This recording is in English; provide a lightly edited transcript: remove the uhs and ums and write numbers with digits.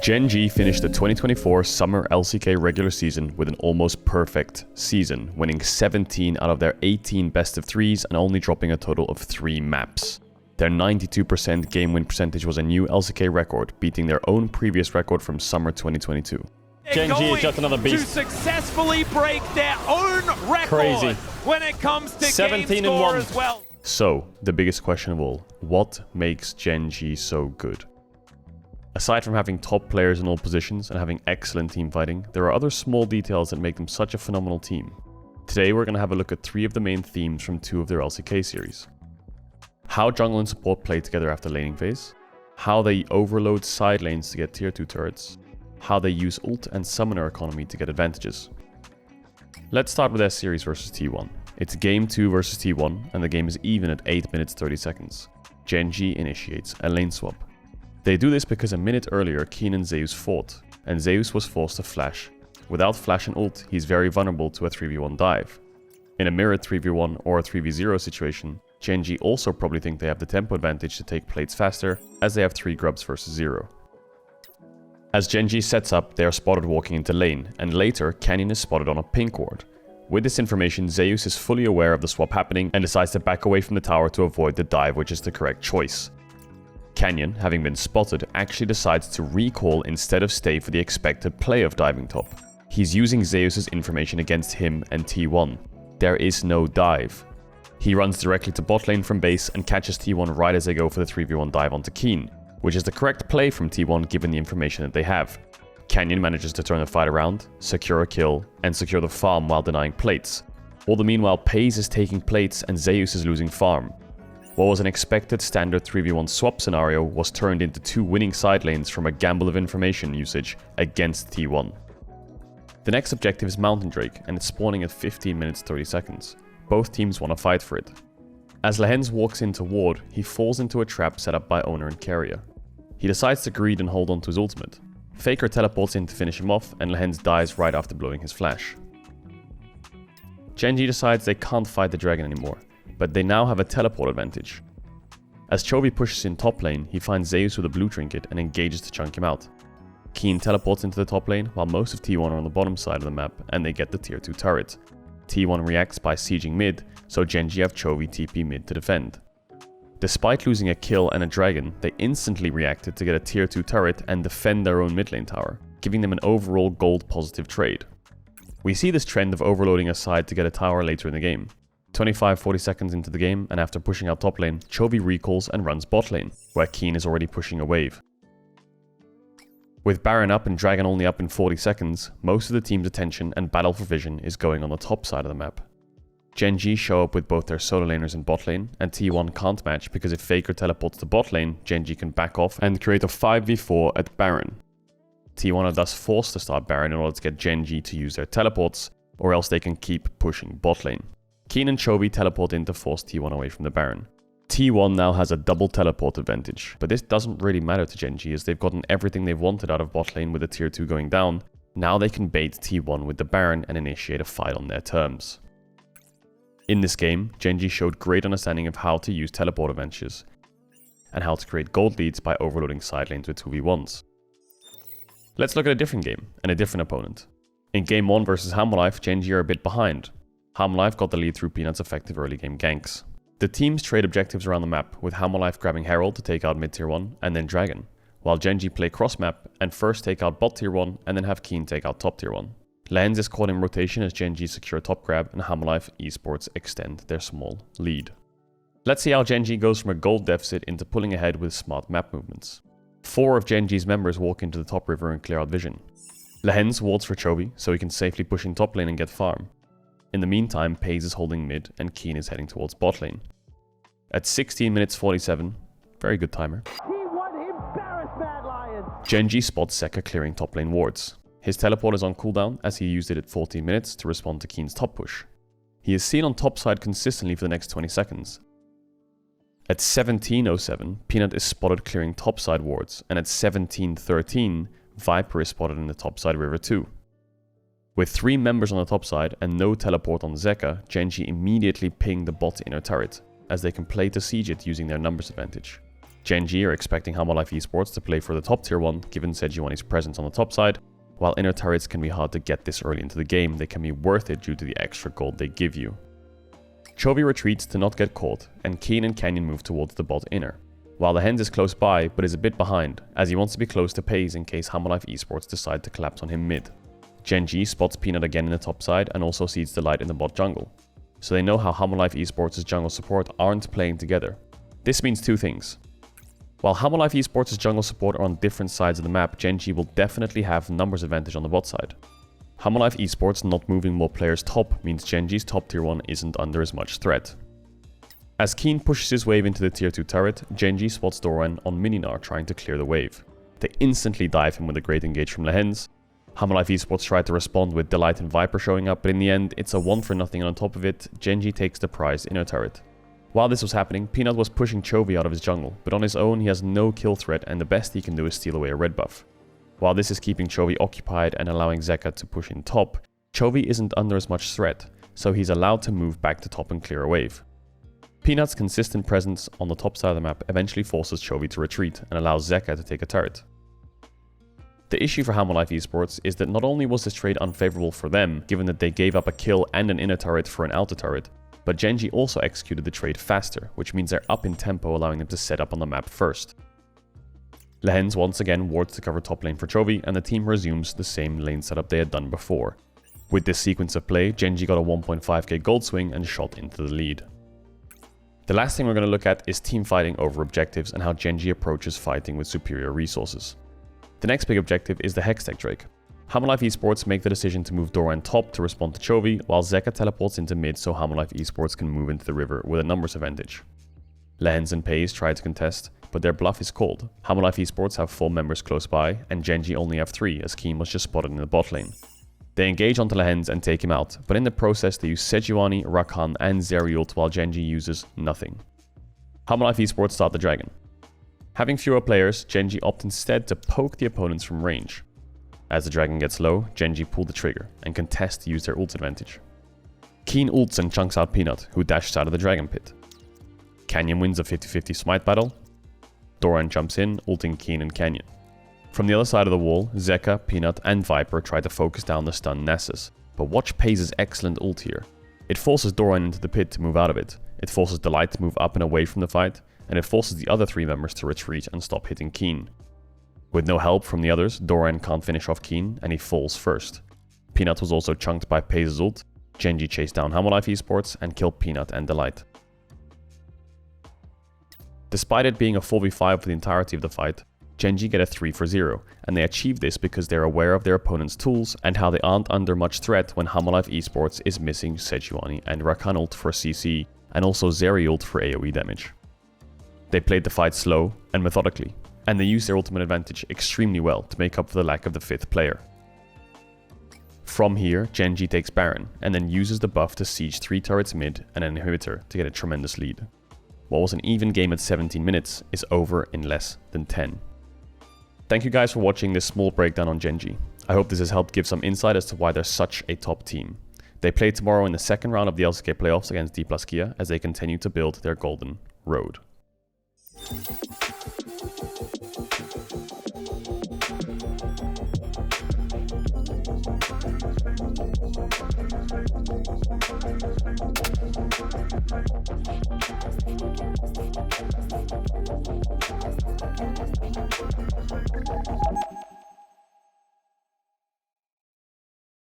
Gen.G finished the 2024 Summer LCK regular season with an almost perfect season, winning 17 out of their 18 best of 3s and only dropping a total of 3 maps. Their 92% game win percentage was a new LCK record, beating their own previous record from summer 2022. Gen.G is just another beast. To successfully break their own record. Crazy. When it comes to 17 game and score 1 as well. So, the biggest question of all, what makes Gen.G so good? Aside from having top players in all positions and having excellent team fighting, there are other small details that make them such a phenomenal team. Today we're going to have a look at 3 of the main themes from 2 of their LCK series. How jungle and support play together after laning phase, how they overload side lanes to get tier 2 turrets, how they use ult and summoner economy to get advantages. Let's start with their series versus T1. It's game 2 versus T1 and the game is even at 8 minutes 30 seconds. Gen.G initiates a lane swap. They do this because a minute earlier Keen and Zeus fought, and Zeus was forced to flash. Without flash and ult, he's very vulnerable to a 3v1 dive. In a mirrored 3v1 or a 3v0 situation, Gen.G also probably think they have the tempo advantage to take plates faster, as they have 3 grubs versus 0. As Gen.G sets up, they are spotted walking into lane, and later Canyon is spotted on a pink ward. With this information, Zeus is fully aware of the swap happening and decides to back away from the tower to avoid the dive, which is the correct choice. Canyon, having been spotted, actually decides to recall instead of stay for the expected play of diving top. He's using Zeus's information against him and T1. There is no dive. He runs directly to bot lane from base and catches T1 right as they go for the 3v1 dive onto Keen, which is the correct play from T1 given the information that they have. Canyon manages to turn the fight around, secure a kill, and secure the farm while denying plates. All the meanwhile, Paze is taking plates and Zeus is losing farm. What was an expected standard 3v1 swap scenario was turned into 2 winning side lanes from a gamble of information usage against T1. The next objective is Mountain Drake, and it's spawning at 15 minutes 30 seconds. Both teams want to fight for it. As Lehens walks into ward, he falls into a trap set up by owner and carrier. He decides to greed and hold on to his ultimate. Faker teleports in to finish him off, and Lehens dies right after blowing his flash. Gen.G decides they can't fight the dragon anymore, but they now have a teleport advantage. As Chovy pushes in top lane, he finds Zeus with a blue trinket and engages to chunk him out. Keen teleports into the top lane, while most of T1 are on the bottom side of the map, and they get the tier 2 turret. T1 reacts by sieging mid, so Gen.G have Chovy TP mid to defend. Despite losing a kill and a dragon, they instantly reacted to get a tier 2 turret and defend their own mid lane tower, giving them an overall gold positive trade. We see this trend of overloading a side to get a tower later in the game. 25-40 seconds into the game, and after pushing out top lane, Chovy recalls and runs bot lane, where Keen is already pushing a wave. With Baron up and Dragon only up in 40 seconds, most of the team's attention and battle for vision is going on the top side of the map. Gen.G show up with both their solo laners in bot lane, and T1 can't match because if Faker teleports to bot lane, Gen.G can back off and create a 5v4 at Baron. T1 are thus forced to start Baron in order to get Gen.G to use their teleports, or else they can keep pushing bot lane. Keen and Chovy teleport in to force T1 away from the Baron. T1 now has a double teleport advantage, but this doesn't really matter to Gen.G as they've gotten everything they've wanted out of bot lane with the tier 2 going down. Now they can bait T1 with the Baron and initiate a fight on their terms. In this game, Gen.G showed great understanding of how to use teleport advantages, and how to create gold leads by overloading side lanes with 2v1s. Let's look at a different game, and a different opponent. In game 1 versus Hammerlife, Gen.G are a bit behind. Hammerlife got the lead through Peanut's effective early game ganks. The teams trade objectives around the map, with Hammerlife grabbing Herald to take out mid tier 1, and then Dragon, while Gen.G play cross map and first take out bot tier 1, and then have Keen take out top tier 1. Lehens is caught in rotation as Gen.G secure top grab, and Hammerlife esports extend their small lead. Let's see how Gen.G goes from a gold deficit into pulling ahead with smart map movements. 4 of Gen.G's members walk into the top river and clear out vision. Lehens wards for Chovy, so he can safely push in top lane and get farm. In the meantime, Paze is holding mid, and Keen is heading towards bot lane. At 16 minutes 47, very good timer, Gen.G spots Zeka clearing top lane wards. His teleport is on cooldown as he used it at 14 minutes to respond to Keen's top push. He is seen on top side consistently for the next 20 seconds. At 17:07, Peanut is spotted clearing top side wards, and at 17:13, Viper is spotted in the top side river too. With 3 members on the top side and no teleport on Zeka, Gen.G immediately ping the bot inner turret, as they can play to siege it using their numbers advantage. Gen.G are expecting Hammerlife Esports to play for the top tier 1 given Sejuani's presence on the top side. While inner turrets can be hard to get this early into the game, they can be worth it due to the extra gold they give you. Chovy retreats to not get caught, and Keen and Canyon move towards the bot inner, while the Hens is close by but is a bit behind, as he wants to be close to Pays in case Hammerlife Esports decide to collapse on him mid. Gen.G spots Peanut again in the top side and also sees the light in the bot jungle, so they know how Hammerlife Esports' jungle support aren't playing together. This means two things. While Hammerlife Esports' jungle support are on different sides of the map, Gen.G will definitely have numbers advantage on the bot side. Hammerlife Esports not moving more players top means Gen.G's top tier 1 isn't under as much threat. As Keen pushes his wave into the tier 2 turret, Gen.G spots Doran on Mininar trying to clear the wave. They instantly dive him with a great engage from Lehens. Hammerlife Esports try to respond with Delight and Viper showing up, but in the end it's a 1 for nothing, and on top of it, Gen.G takes the prize inner turret. While this was happening, Peanut was pushing Chovy out of his jungle, but on his own he has no kill threat and the best he can do is steal away a red buff. While this is keeping Chovy occupied and allowing Zeka to push in top, Chovy isn't under as much threat, so he's allowed to move back to top and clear a wave. Peanut's consistent presence on the top side of the map eventually forces Chovy to retreat and allows Zeka to take a turret. The issue for Hammerlife Esports is that not only was this trade unfavorable for them, given that they gave up a kill and an inner turret for an outer turret, but Gen.G also executed the trade faster, which means they're up in tempo, allowing them to set up on the map first. Lehens once again wards to cover top lane for Chovy, and the team resumes the same lane setup they had done before. With this sequence of play, Gen.G got a 1.5k gold swing and shot into the lead. The last thing we're going to look at is team fighting over objectives and how Gen.G approaches fighting with superior resources. The next big objective is the Hextech Drake. Hammerlife Esports make the decision to move Doran top to respond to Chovy, while Zeka teleports into mid so Hammerlife Esports can move into the river with a numbers advantage. Lehens and Pays try to contest, but their bluff is called. Hammerlife Esports have 4 members close by, and Gen.G only have 3 as Keen was just spotted in the bot lane. They engage onto Lehens and take him out, but in the process they use Sejuani, Rakan and Zeriult while Gen.G uses nothing. Hammerlife Esports start the dragon. Having fewer players, Gen.G opt instead to poke the opponents from range. As the dragon gets low, Gen.G pull the trigger and contest to use their ult advantage. Keen ults and chunks out Peanut, who dashes out of the dragon pit. Canyon wins a 50-50 smite battle. Doran jumps in, ulting Keen and Canyon. From the other side of the wall, Zeka, Peanut and Viper try to focus down the stun Nessus, but watch Pays' excellent ult here. It forces Doran into the pit to move out of it, it forces Delight to move up and away from the fight, and it forces the other 3 members to retreat and stop hitting Keen. With no help from the others, Doran can't finish off Keen and he falls first. Peanut was also chunked by Pays' ult, Gen.G chased down Hammerlife Esports and killed Peanut and Delight. Despite it being a 4v5 for the entirety of the fight, Gen.G get a 3 for 0, and they achieve this because they're aware of their opponent's tools and how they aren't under much threat when Hammerlife Esports is missing Sejuani and Rakan ult for CC, and also Zeri ult for AoE damage. They played the fight slow and methodically, and they used their ultimate advantage extremely well to make up for the lack of the 5th player. From here, Gen.G takes Baron, and then uses the buff to siege 3 turrets mid and an inhibitor to get a tremendous lead. What was an even game at 17 minutes is over in less than 10. Thank you guys for watching this small breakdown on Gen.G. I hope this has helped give some insight as to why they're such a top team. They play tomorrow in the second round of the LCK playoffs against D+Kia as they continue to build their golden road.